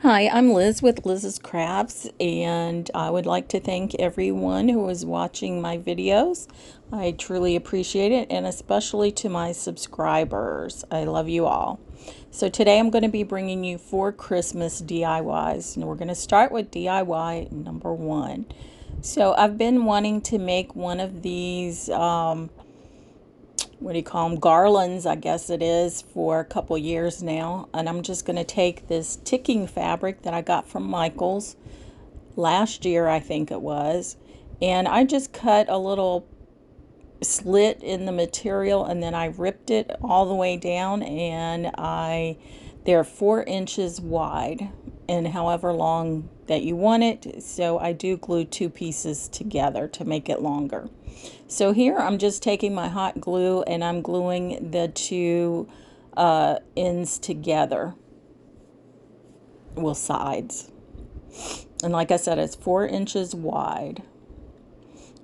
Hi, I'm Liz with Liz's Crafts, and I would like to thank everyone who is watching my videos. I truly appreciate it, and especially to my subscribers. I love you all. So today I'm going to be bringing you 4 Christmas DIYs, and we're going to start with DIY number 1. So I've been wanting to make one of these what do you call them, garlands, I guess it is, for a couple years now. And I'm just going to take this ticking fabric that I got from Michael's last year, I think it was, and I just cut a little slit in the material, and then I ripped it all the way down, and they're 4 inches wide and however long that you want it. So I do glue 2 pieces together to make it longer. So here I'm just taking my hot glue and I'm gluing the two ends together, well, sides. And like I said, it's 4 inches wide.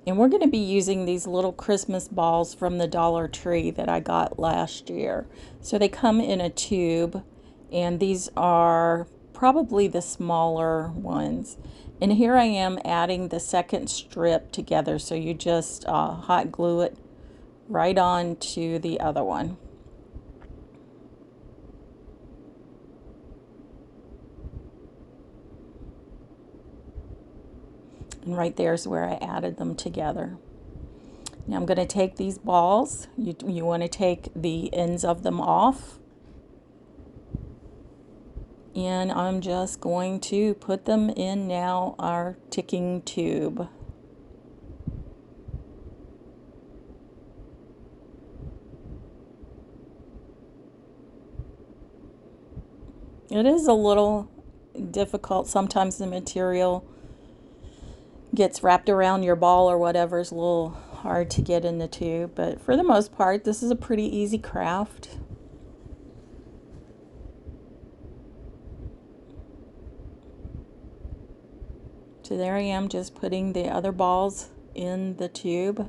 And we're going to be using these little Christmas balls from the Dollar Tree that I got last year. So they come in a tube, and these are probably the smaller ones. And here I am adding the second strip together. So you just hot glue it right on to the other one. And right there is where I added them together. Now I'm going to take these balls. You want to take the ends of them off. And I'm just going to put them in now our ticking tube. It is a little difficult. Sometimes the material gets wrapped around your ball or whatever. Is a little hard to get in the tube, but for the most part, this is a pretty easy craft. So there I am, just putting the other balls in the tube.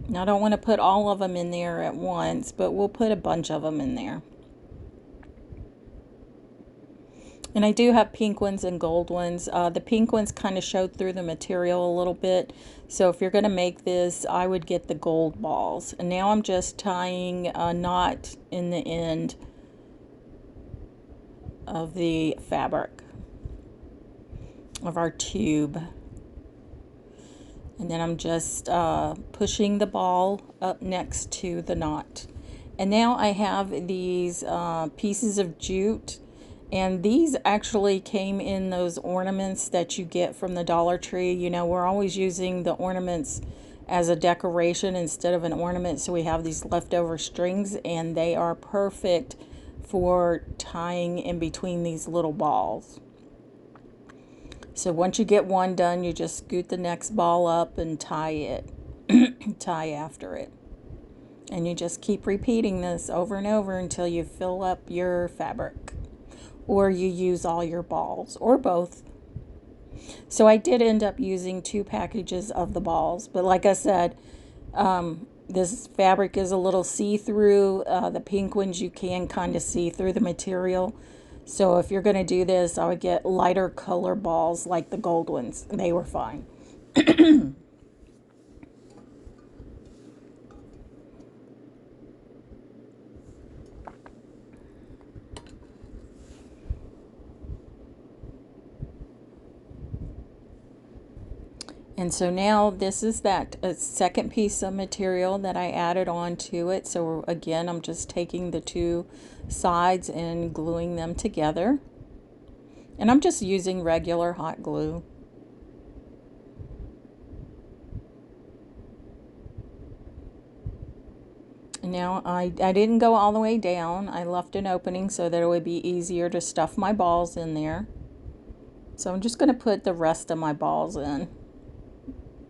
Now I don't want to put all of them in there at once, but we'll put a bunch of them in there. And I do have pink ones and gold ones. The pink ones kind of showed through the material a little bit. So if you're going to make this, I would get the gold balls. And now I'm just tying a knot in the end of the fabric of our tube. And then I'm just pushing the ball up next to the knot. And now I have these pieces of jute. And these actually came in those ornaments that you get from the Dollar Tree. You know, we're always using the ornaments as a decoration instead of an ornament. So we have these leftover strings, and they are perfect for tying in between these little balls. So once you get one done, you just scoot the next ball up and tie it, tie after it. And you just keep repeating this over and over until you fill up your fabric, or you use all your balls, or both. So I did end up using 2 packages of the balls, but like I said, this fabric is a little see-through. The pink ones, you can kind of see through the material. So if you're going to do this, I would get lighter color balls like the gold ones. They were fine. And so now this is that second piece of material that I added on to it. So again, I'm just taking the two sides and gluing them together. And I'm just using regular hot glue. And now I didn't go all the way down. I left an opening so that it would be easier to stuff my balls in there. So I'm just going to put the rest of my balls in.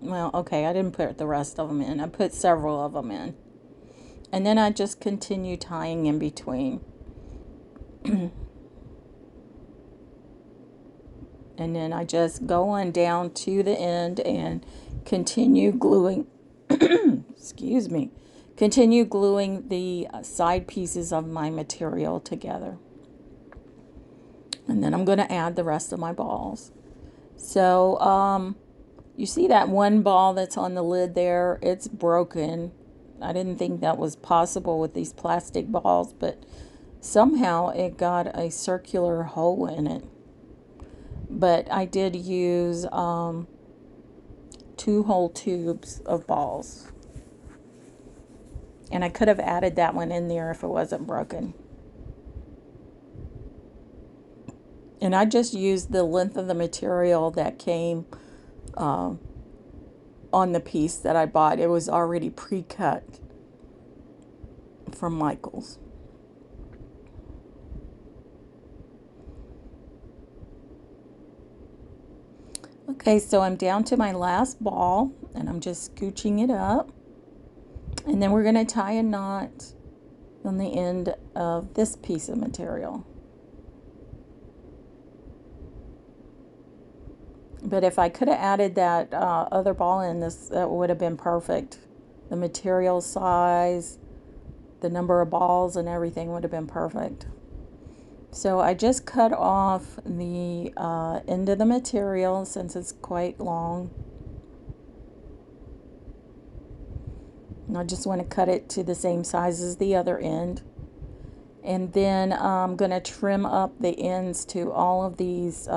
Well, okay, I didn't put the rest of them in. I put several of them in. And then I just continue tying in between. And then I just go on down to the end and continue gluing, excuse me, continue gluing the side pieces of my material together. And then I'm going to add the rest of my balls. So you see that one ball that's on the lid there? It's broken. I didn't think that was possible with these plastic balls, but somehow it got a circular hole in it. But I did use 2 whole tubes of balls. And I could have added that one in there if it wasn't broken. And I just used the length of the material that came on the piece that I bought. It was already pre-cut from Michael's. Okay, so I'm down to my last ball, and I'm just scooching it up. And then we're going to tie a knot on the end of this piece of material. But if I could have added that other ball in this, that would have been perfect. The material size, the number of balls, and everything would have been perfect. So I just cut off the end of the material since it's quite long. And I just want to cut it to the same size as the other end. And then I'm going to trim up the ends to all of these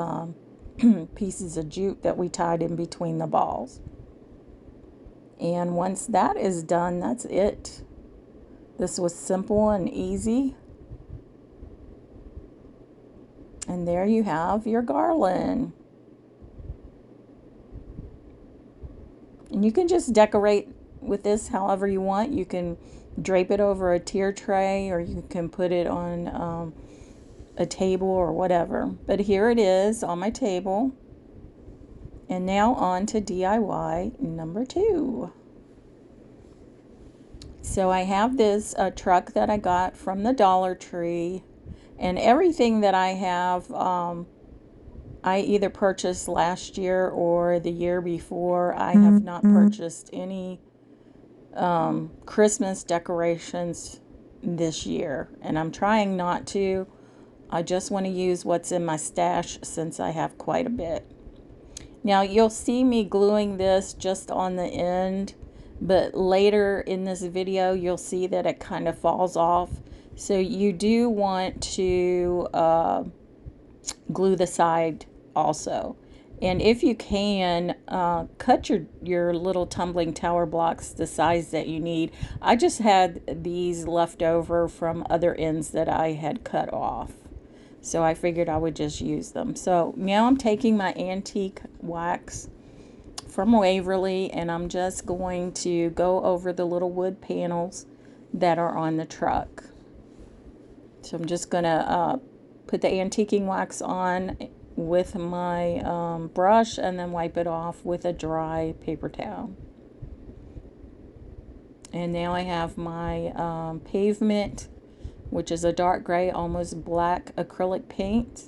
pieces of jute that we tied in between the balls. And once that is done, that's it. This was simple and easy. And there you have your garland. And you can just decorate with this however you want. You can drape it over a tier tray, or you can put it on a table or whatever. But here it is on my table. And now on to DIY number 2. So I have this truck that I got from the Dollar Tree, and everything that I have I either purchased last year or the year before. I have not purchased any Christmas decorations this year, and I'm trying not to. I just want to use what's in my stash since I have quite a bit. Now you'll see me gluing this just on the end, but later in this video you'll see that it kind of falls off. So you do want to glue the side also. And if you can, cut your little tumbling tower blocks the size that you need. I just had these left over from other ends that I had cut off, so I figured I would just use them. So now I'm taking my antique wax from Waverly, and I'm just going to go over the little wood panels that are on the truck. So I'm just going to put the antiquing wax on with my brush and then wipe it off with a dry paper towel. And now I have my pavement, which is a dark gray, almost black acrylic paint,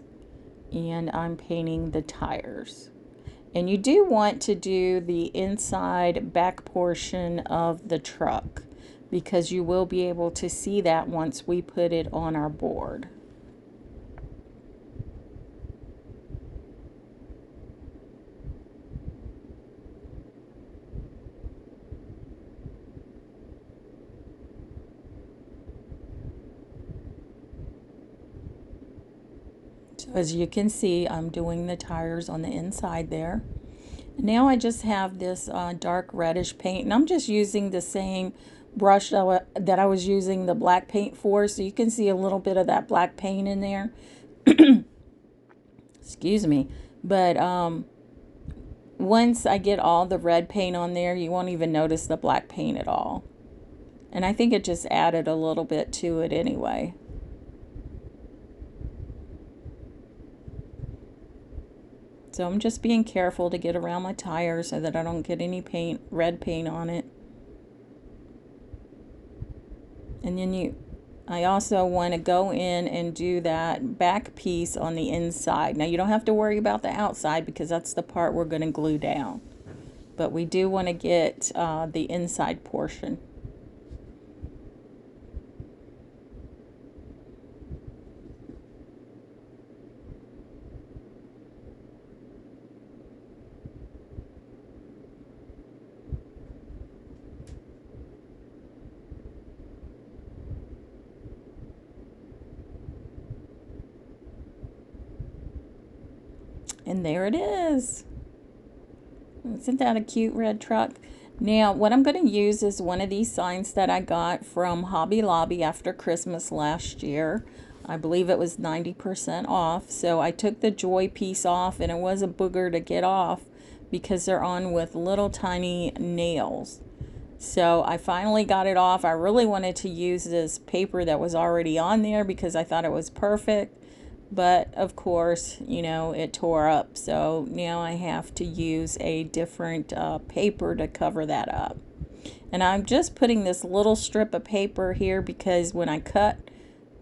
and I'm painting the tires. And you do want to do the inside back portion of the truck, because you will be able to see that once we put it on our board. So as you can see, I'm doing the tires on the inside there. Now I just have this dark reddish paint, and I'm just using the same brush that I was using the black paint for, so you can see a little bit of that black paint in there. Excuse me. But once I get all the red paint on there, you won't even notice the black paint at all. And I think it just added a little bit to it anyway. So I'm just being careful to get around my tire so that I don't get any paint, red paint on it. And then I also want to go in and do that back piece on the inside. Now you don't have to worry about the outside because that's the part we're going to glue down. But we do want to get the inside portion. And there it is. Isn't that a cute red truck? Now, what I'm going to use is one of these signs that I got from Hobby Lobby after Christmas last year. I believe it was 90% off. So I took the joy piece off, and it was a booger to get off because they're on with little tiny nails. So I finally got it off. I really wanted to use this paper that was already on there because I thought it was perfect. But of course, you know, it tore up. So now I have to use a different paper to cover that up. And I'm just putting this little strip of paper here because when I cut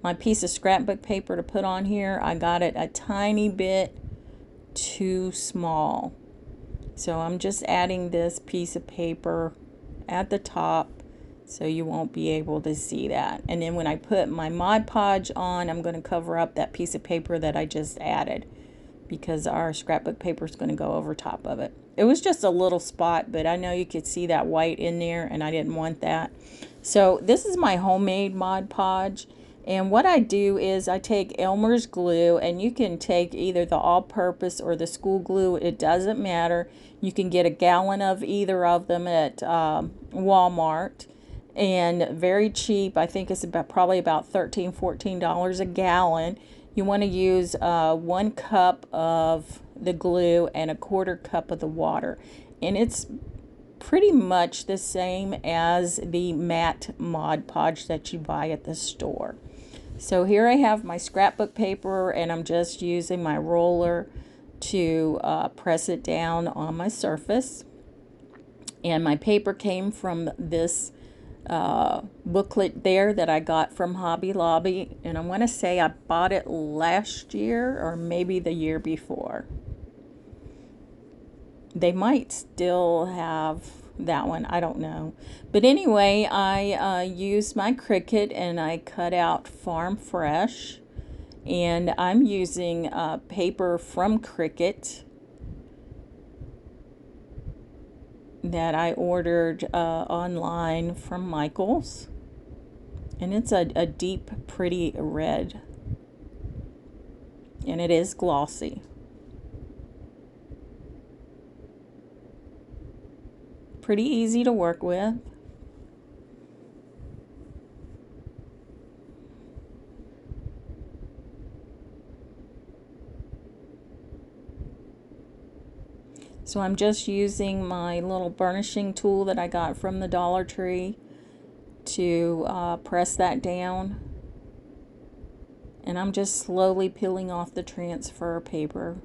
my piece of scrapbook paper to put on here, I got it a tiny bit too small. So I'm just adding this piece of paper at the top so you won't be able to see that. And then when I put my Mod Podge on, I'm going to cover up that piece of paper that I just added because our scrapbook paper is going to go over top of it. It was just a little spot, but I know you could see that white in there and I didn't want that. So this is my homemade Mod Podge. And what I do is I take Elmer's glue, and you can take either the all-purpose or the school glue. It doesn't matter. You can get a gallon of either of them at Walmart, and very cheap. I think it's probably about $13, $14 a gallon. You want to use 1 cup of the glue and a 1/4 cup of the water, and it's pretty much the same as the matte Mod Podge that you buy at the store. So here I have my scrapbook paper, and I'm just using my roller to press it down on my surface. And my paper came from this booklet there that I got from Hobby Lobby, and I want to say I bought it last year or maybe the year before. They might still have that one, I don't know. But anyway, I used my Cricut and I cut out Farm Fresh, and I'm using paper from Cricut that I ordered online from Michael's, and it's a deep pretty red, and it is glossy. Pretty easy to work with. So I'm just using my little burnishing tool that I got from the Dollar Tree to press that down. And I'm just slowly peeling off the transfer paper.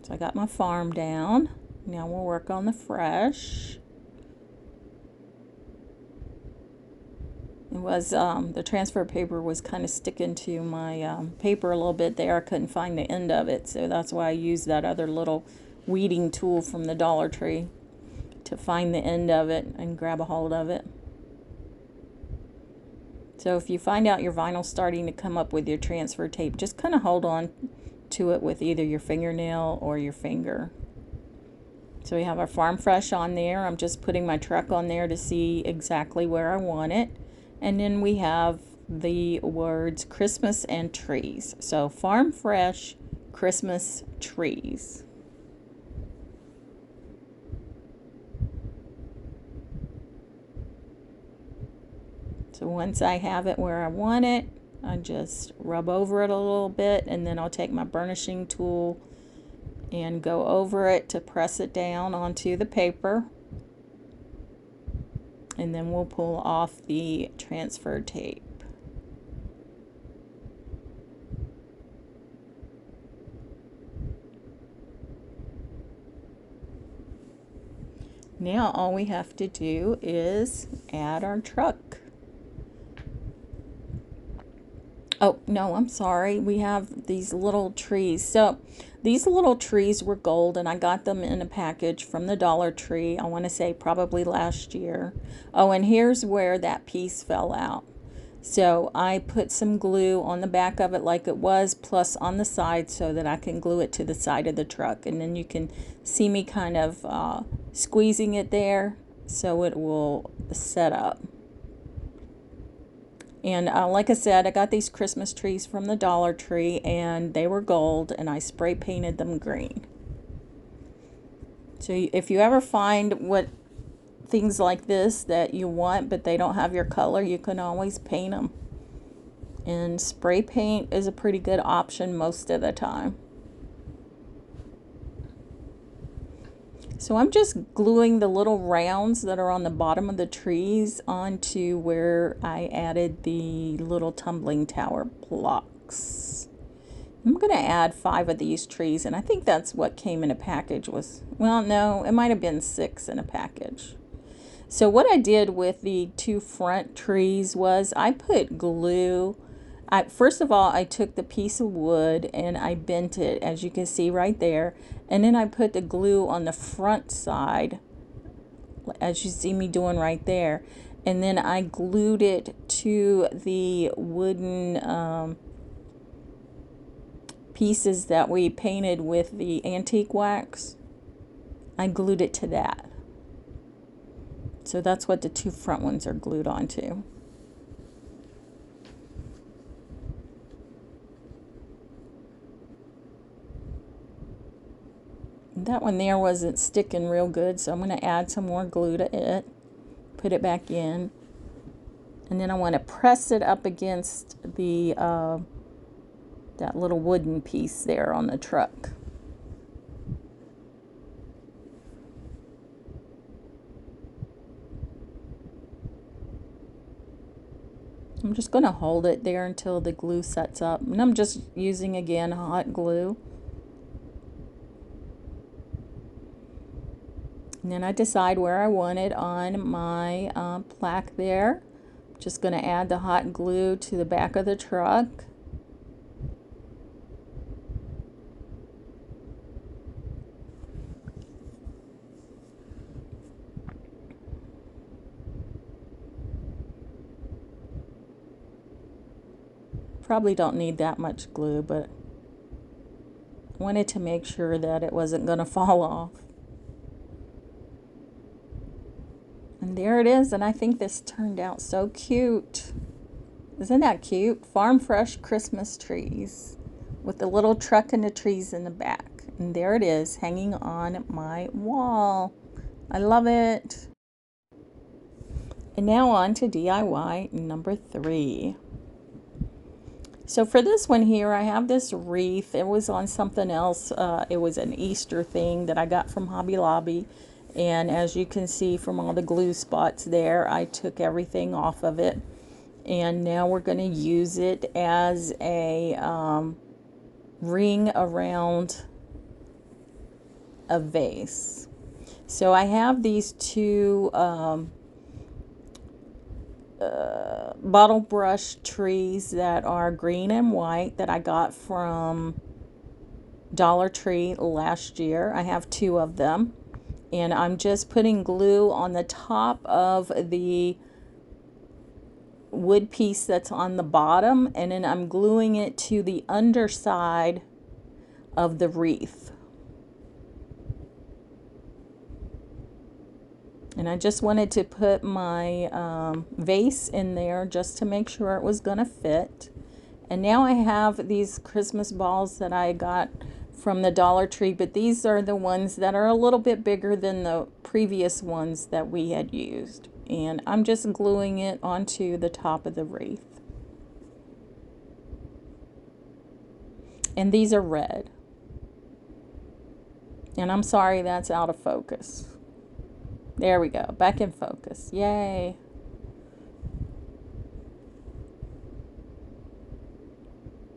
So I got my farm down. Now we'll work on the fresh. It was, the transfer paper was kind of sticking to my paper a little bit there. I couldn't find the end of it, so that's why I used that other little weeding tool from the Dollar Tree to find the end of it and grab a hold of it. So if you find out your vinyl's starting to come up with your transfer tape, just kind of hold on to it with either your fingernail or your finger. So we have our Farm Fresh on there. I'm just putting my truck on there to see exactly where I want it. And then we have the words Christmas and trees. So Farm Fresh, Christmas trees. So once I have it where I want it, I just rub over it a little bit, and then I'll take my burnishing tool and go over it to press it down onto the paper. And then we'll pull off the transfer tape. Now all we have to do is add our truck. Oh, no, I'm sorry. We have these little trees. So these little trees were gold, and I got them in a package from the Dollar Tree. I want to say probably last year. Oh, and here's where that piece fell out. So I put some glue on the back of it like it was, plus on the side so that I can glue it to the side of the truck. And then you can see me kind of squeezing it there so it will set up. And like I said, I got these Christmas trees from the Dollar Tree, and they were gold, and I spray painted them green. So if you ever find what things like this that you want but they don't have your color, you can always paint them. And spray paint is a pretty good option most of the time. So I'm just gluing the little rounds that are on the bottom of the trees onto where I added the little tumbling tower blocks. I'm going to add 5 of these trees, and I think that's what came in a package was, well, no, it might have been 6 in a package. So what I did with the 2 front trees was I put glue. First of all, I took the piece of wood and I bent it, as you can see right there. And then I put the glue on the front side, as you see me doing right there. And then I glued it to the wooden pieces that we painted with the antique wax. I glued it to that. So that's what the 2 front ones are glued onto. That one there wasn't sticking real good, so I'm going to add some more glue to it, put it back in, and then I want to press it up against the that little wooden piece there on the truck. I'm just going to hold it there until the glue sets up, and I'm just using again hot glue. And then I decide where I want it on my plaque there. Just going to add the hot glue to the back of the truck. Probably don't need that much glue, but I wanted to make sure that it wasn't going to fall off. And there it is, and I think this turned out so cute. Isn't that cute? Farm fresh Christmas trees with the little truck and the trees in the back. And there it is, hanging on my wall. I love it. And now on to DIY number 3. So for this one here, I have this wreath. It was on something else. It was an Easter thing that I got from Hobby Lobby. And as you can see from all the glue spots there, I took everything off of it. And now we're going to use it as a ring around a vase. So I have these 2 bottle brush trees that are green and white that I got from Dollar Tree last year. I have 2 of them. And I'm just putting glue on the top of the wood piece that's on the bottom, and then I'm gluing it to the underside of the wreath. And I just wanted to put my vase in there just to make sure it was going to fit. And now I have these Christmas balls that I got from the Dollar Tree, but these are the ones that are a little bit bigger than the previous ones that we had used. And I'm just gluing it onto the top of the wreath. And these are red. And I'm sorry that's out of focus. There we go, back in focus. Yay.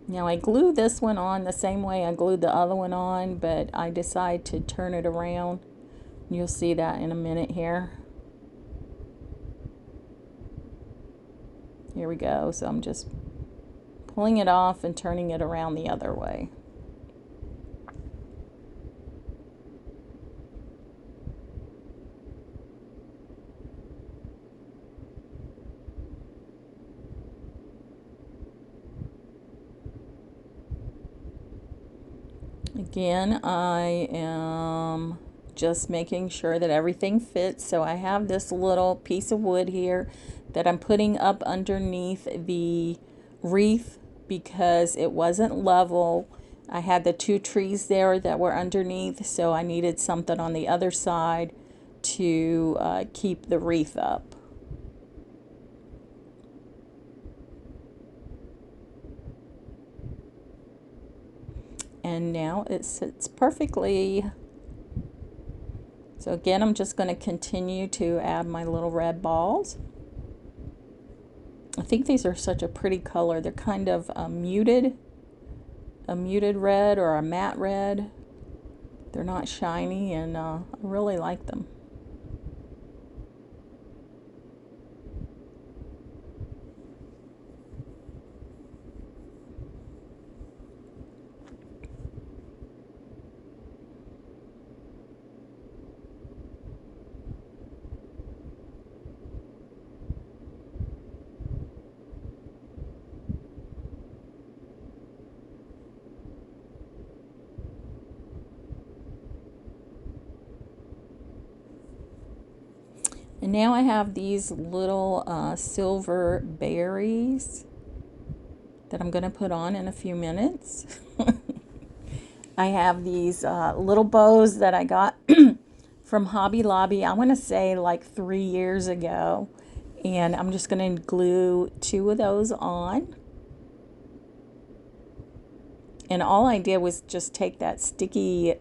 Now I glue this one on the same way I glued the other one on, but I decide to turn it around. You'll see that in a minute here. Here we go. So I'm just pulling it off and turning it around the other way. Again, I am just making sure that everything fits. So I have this little piece of wood here that I'm putting up underneath the wreath because it wasn't level. I had the two trees there that were underneath, so I needed something on the other side to keep the wreath up. And now it sits perfectly. So again, I'm just going to continue to add my little red balls. I think these are such a pretty color. They're kind of a muted red or a matte red. They're not shiny, and I really like them. And now I have these little silver berries that I'm going to put on in a few minutes. I have these little bows that I got from Hobby Lobby, I want to say like 3 years ago. And I'm just going to glue 2 of those on. And all I did was just take that sticky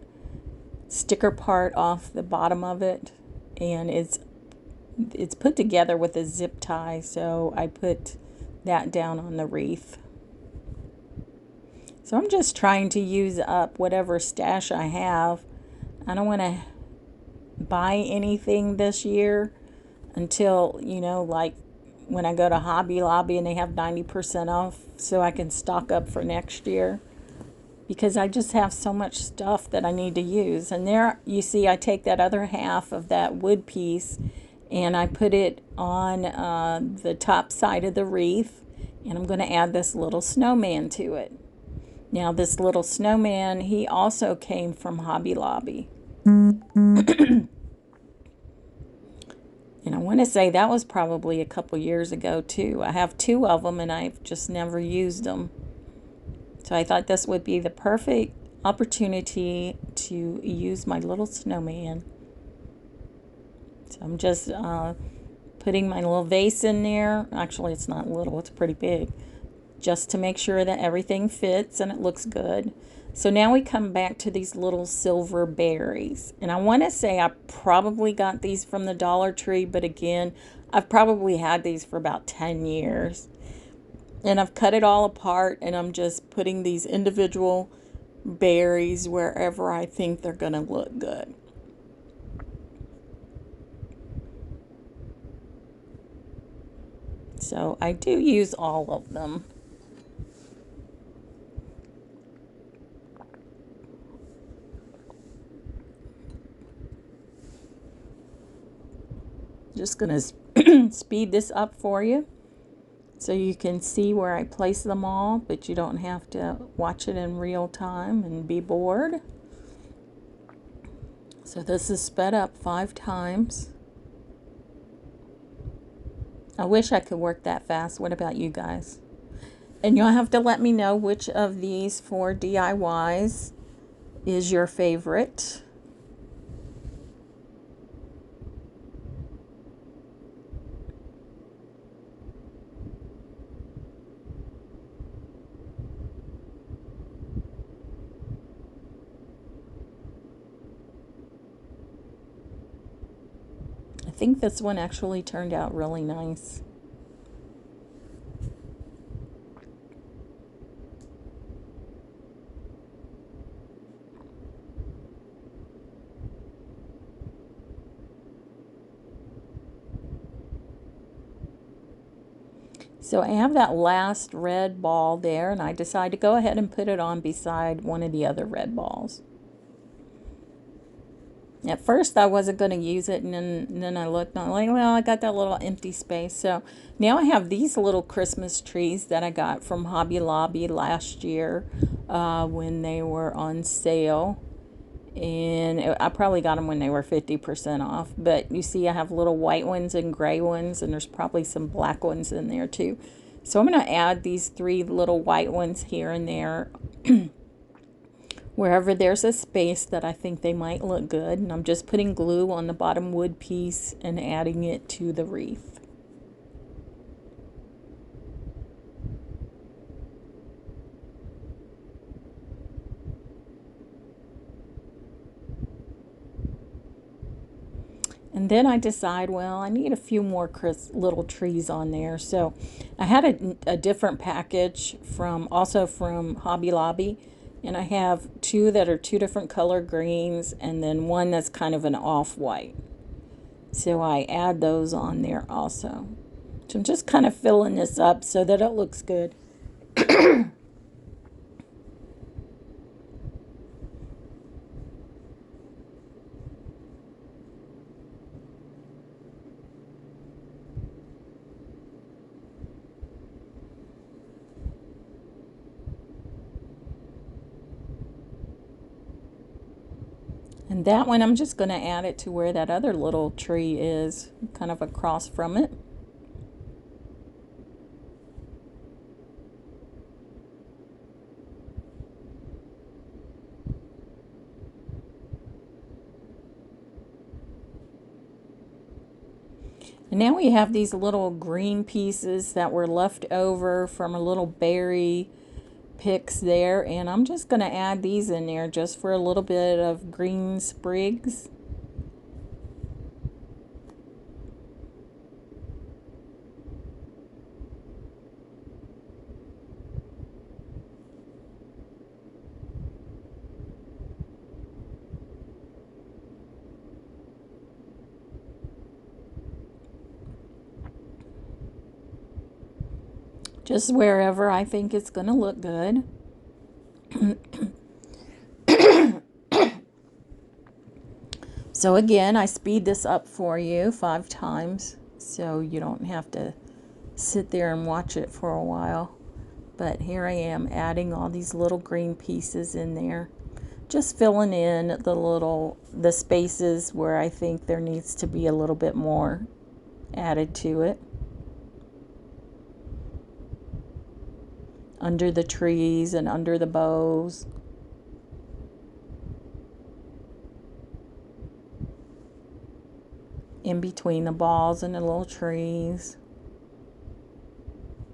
sticker part off the bottom of it. And it's put together with a zip tie, so I put that down on the wreath. So I'm just trying to use up whatever stash I have. I don't want to buy anything this year until, you know, like when I go to Hobby Lobby and they have 90% off, so I can stock up for next year. Because I just have so much stuff that I need to use. And there you see I take that other half of that wood piece and I put it on the top side of the wreath, and I'm going to add this little snowman to it. Now this little snowman, he also came from Hobby Lobby. And I want to say that was probably a couple years ago too. I have 2 of them and I've just never used them. So I thought this would be the perfect opportunity to use my little snowman. So I'm just putting my little vase in there. Actually, it's not little, it's pretty big. Just to make sure that everything fits and it looks good. So now we come back to these little silver berries. And I want to say I probably got these from the Dollar Tree, but again, I've probably had these for about 10 years. And I've cut it all apart, and I'm just putting these individual berries wherever I think they're going to look good. So I do use all of them. Just going to speed this up for you so you can see where I place them all, but you don't have to watch it in real time and be bored. So this is sped up 5 times. I wish I could work that fast. What about you guys? And you'll have to let me know which of these 4 DIYs is your favorite. I think this one actually turned out really nice. So I have that last red ball there, and I decided to go ahead and put it on beside one of the other red balls. At first I wasn't going to use it, and then I looked and I'm like, well, I got that little empty space. So now I have these little Christmas trees that I got from Hobby Lobby last year when they were on sale. And I probably got them when they were 50% off. But you see I have little white ones and gray ones, and there's probably some black ones in there too. So I'm going to add these 3 little white ones here and there wherever there's a space that I think they might look good. And I'm just putting glue on the bottom wood piece and adding it to the wreath. And then I decide, well, I need a few more little trees on there. So I had a different package also from Hobby Lobby. And I have 2 that are 2 different color greens, and then 1 that's kind of an off-white. So I add those on there also. So I'm just kind of filling this up so that it looks good. And that one, I'm just going to add it to where that other little tree is, kind of across from it. And now we have these little green pieces that were left over from a little berry picks there, and I'm just going to add these in there just for a little bit of green sprigs. Just wherever I think it's going to look good. So again, I speed this up for you 5 times so you don't have to sit there and watch it for a while. But here I am adding all these little green pieces in there, just filling in the spaces where I think there needs to be a little bit more added to it. Under the trees and under the bows. In between the balls and the little trees.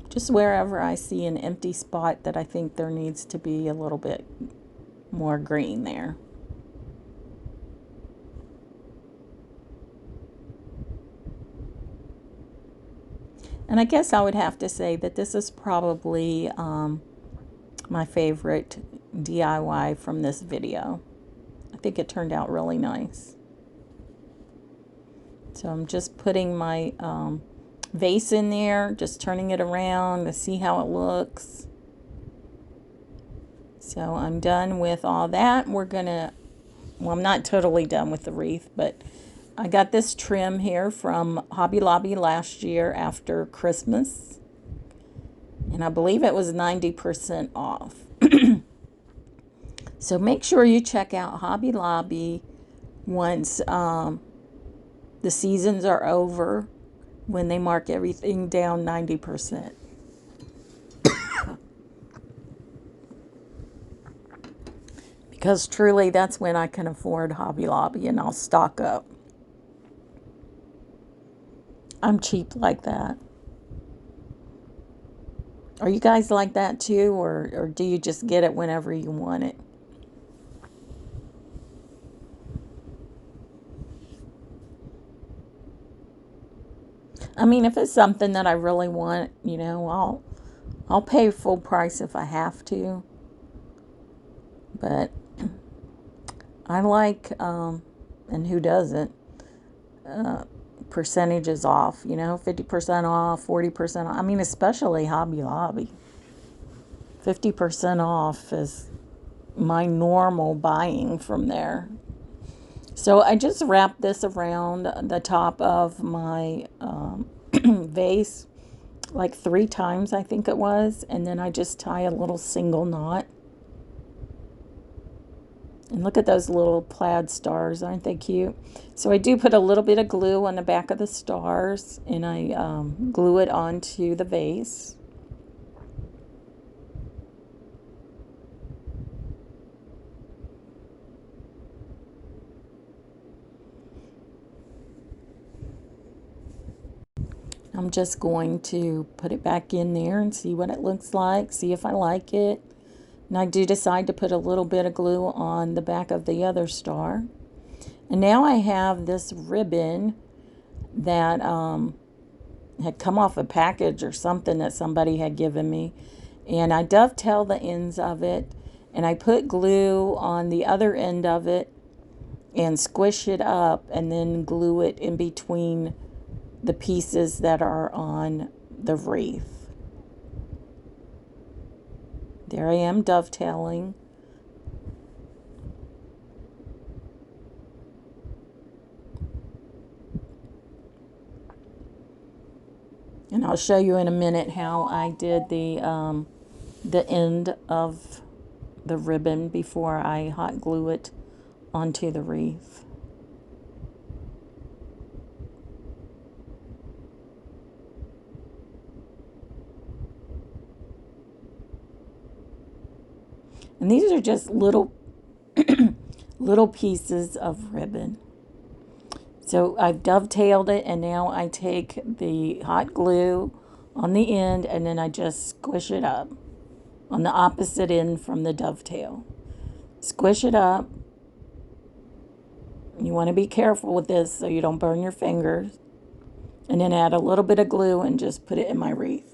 Just wherever I see an empty spot that I think there needs to be a little bit more green there. And I guess I would have to say that this is probably my favorite DIY from this video. I think it turned out really nice. So I'm just putting my vase in there, just turning it around to see how it looks. So I'm done with all that. Well, I'm not totally done with the wreath, but I got this trim here from Hobby Lobby last year after Christmas. And I believe it was 90% off. So make sure you check out Hobby Lobby once the seasons are over, when they mark everything down 90%. Because truly, that's when I can afford Hobby Lobby and I'll stock up. I'm cheap like that. Are you guys like that too, or do you just get it whenever you want it? I mean, if it's something that I really want, you know, I'll pay full price if I have to. But I like, and who doesn't, percentages off, you know, 50% off, 40% off. I mean, especially Hobby Lobby. 50% off is my normal buying from there. So I just wrap this around the top of my vase like 3 times, I think it was, and then I just tie a little single knot. And look at those little plaid stars, aren't they cute? So I do put a little bit of glue on the back of the stars, and I glue it onto the vase. I'm just going to put it back in there and see what it looks like, see if I like it. And I do decide to put a little bit of glue on the back of the other star. And now I have this ribbon that had come off a package or something that somebody had given me. And I dovetail the ends of it, and I put glue on the other end of it and squish it up and then glue it in between the pieces that are on the wreath. There I am dovetailing. And I'll show you in a minute how I did the end of the ribbon before I hot glue it onto the wreath. And these are just little little pieces of ribbon. So I've dovetailed it, and now I take the hot glue on the end and then I just squish it up on the opposite end from the dovetail. Squish it up. You want to be careful with this so you don't burn your fingers. And then add a little bit of glue and just put it in my wreath.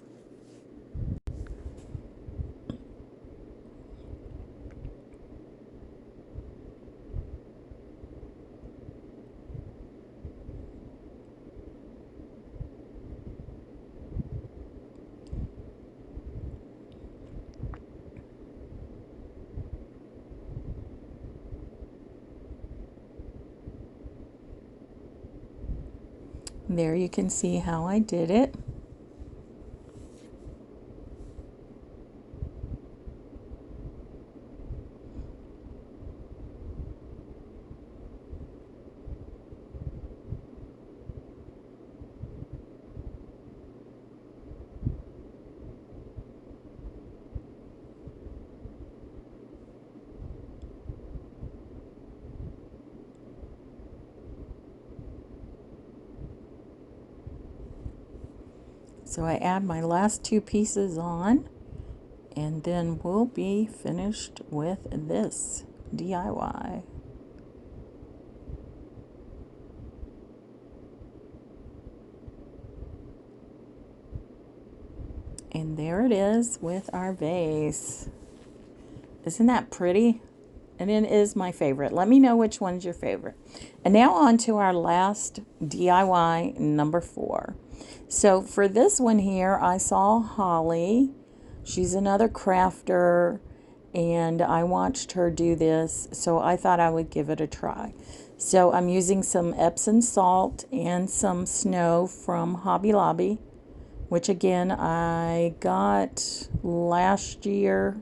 There you can see how I did it. So I add my last two pieces on, and then we'll be finished with this DIY. And there it is with our vase. Isn't that pretty? And it is my favorite. Let me know which one's your favorite. And now on to our last DIY, number 4. So for this one here, I saw Holly. She's another crafter, and I watched her do this, so I thought I would give it a try. So I'm using some Epsom salt and some snow from Hobby Lobby, which again I got last year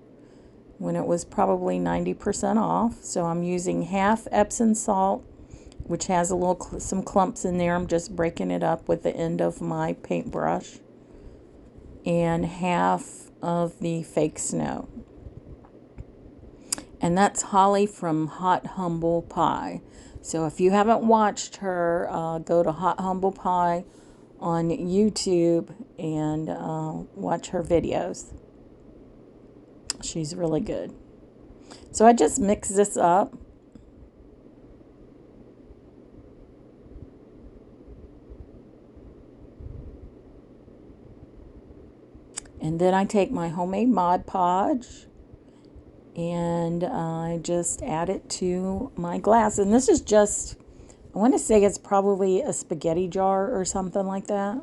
when it was probably 90% off. So I'm using half Epsom salt, which has some clumps in there. I'm just breaking it up with the end of my paintbrush, and half of the fake snow. And that's Holly from Hot Humble Pie. So if you haven't watched her, go to Hot Humble Pie on YouTube and watch her videos. She's really good. So I just mix this up. And then I take my homemade Mod Podge and I just add it to my glass. And this is just, I want to say it's probably a spaghetti jar or something like that.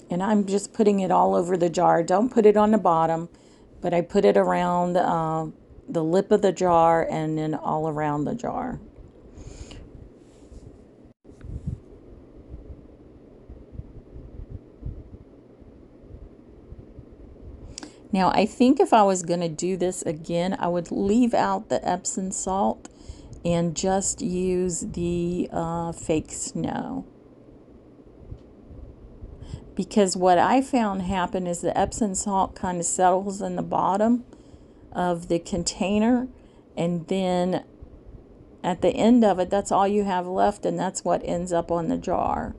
And I'm just putting it all over the jar. Don't put it on the bottom, but I put it around the lip of the jar and then all around the jar. Now, I think if I was going to do this again, I would leave out the Epsom salt and just use the fake snow. Because what I found happen is the Epsom salt kind of settles in the bottom of the container, and then at the end of it, that's all you have left, and that's what ends up on the jar.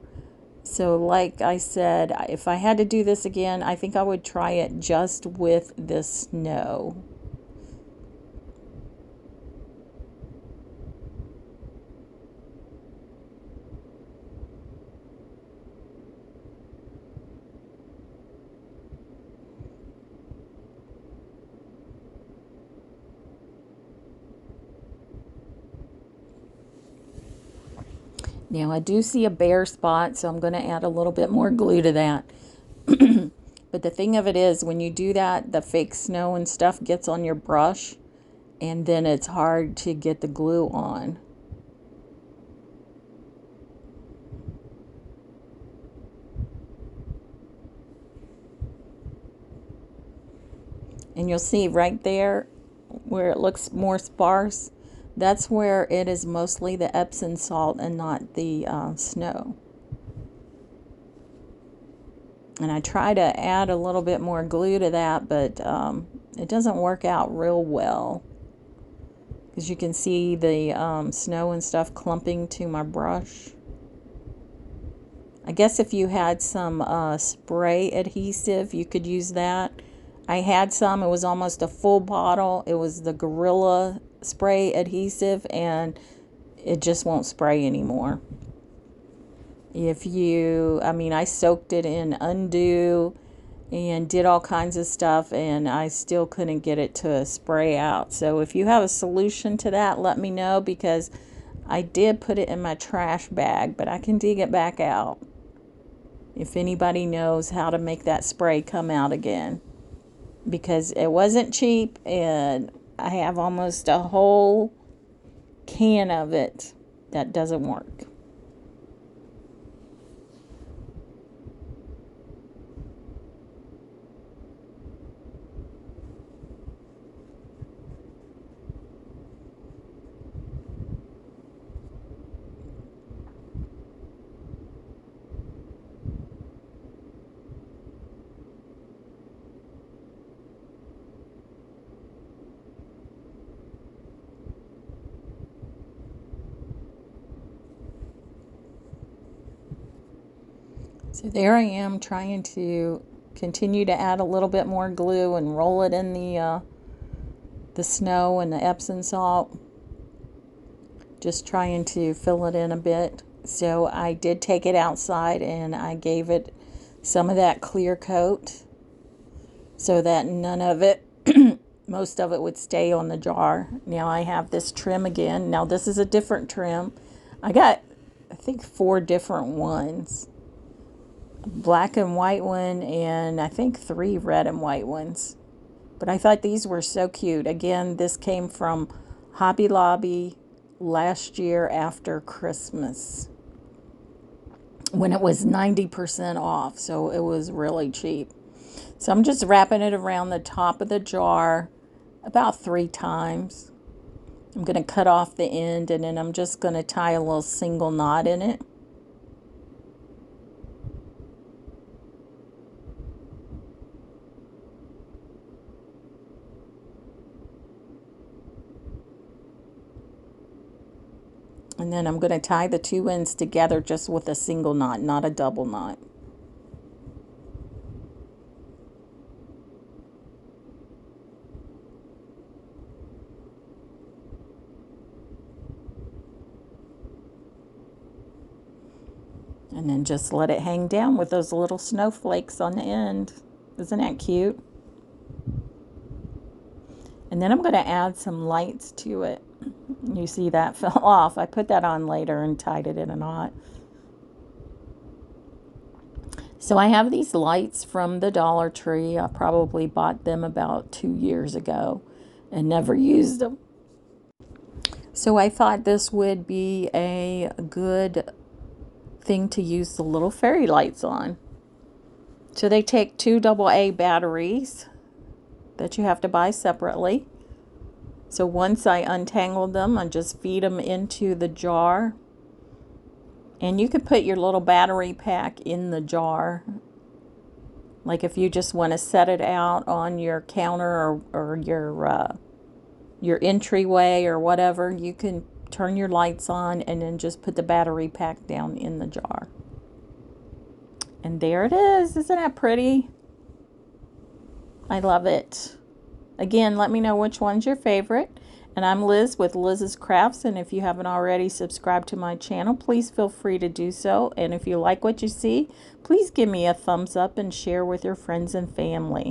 So like I said, if I had to do this again, I think I would try it just with this snow. Now I do see a bare spot, so I'm going to add a little bit more glue to that. But the thing of it is, when you do that, the fake snow and stuff gets on your brush, and then it's hard to get the glue on. And you'll see right there where it looks more sparse, that's where it is mostly the Epsom salt and not the snow. And I try to add a little bit more glue to that, but it doesn't work out real well. Because you can see the snow and stuff clumping to my brush. I guess if you had some spray adhesive, you could use that. I had some. It was almost a full bottle. It was the Gorilla spray adhesive, and it just won't spray anymore. I soaked it in Undo and did all kinds of stuff, and I still couldn't get it to spray out. So if you have a solution to that, let me know, because I did put it in my trash bag, but I can dig it back out if anybody knows how to make that spray come out again. Because it wasn't cheap, and I have almost a whole can of it that doesn't work. So there I am trying to continue to add a little bit more glue and roll it in the snow and the Epsom salt. Just trying to fill it in a bit. So I did take it outside and I gave it some of that clear coat so that none of it, most of it would stay on the jar. Now I have this trim again. Now this is a different trim. I got, I think, 4 different ones. Black and white one, and I think 3 red and white ones. But I thought these were so cute. Again, this came from Hobby Lobby last year after Christmas, when it was 90% off, so it was really cheap. So I'm just wrapping it around the top of the jar about 3 times. I'm going to cut off the end, and then I'm just going to tie a little single knot in it. And then I'm going to tie the 2 ends together just with a single knot, not a double knot. And then just let it hang down with those little snowflakes on the end. Isn't that cute? And then I'm going to add some lights to it. You see that fell off. I put that on later and tied it in a knot. So I have these lights from the Dollar Tree. I probably bought them about 2 years ago and never used them. So I thought this would be a good thing to use the little fairy lights on. So they take 2 AA batteries that you have to buy separately. So once I untangled them, I just feed them into the jar. And you could put your little battery pack in the jar. Like if you just want to set it out on your counter or your entryway or whatever, you can turn your lights on and then just put the battery pack down in the jar. And there it is. Isn't that pretty? I love it. Again, let me know which one's your favorite. And I'm Liz with Liz's Crafts, and if you haven't already subscribed to my channel, please feel free to do so. And if you like what you see, please give me a thumbs up and share with your friends and family.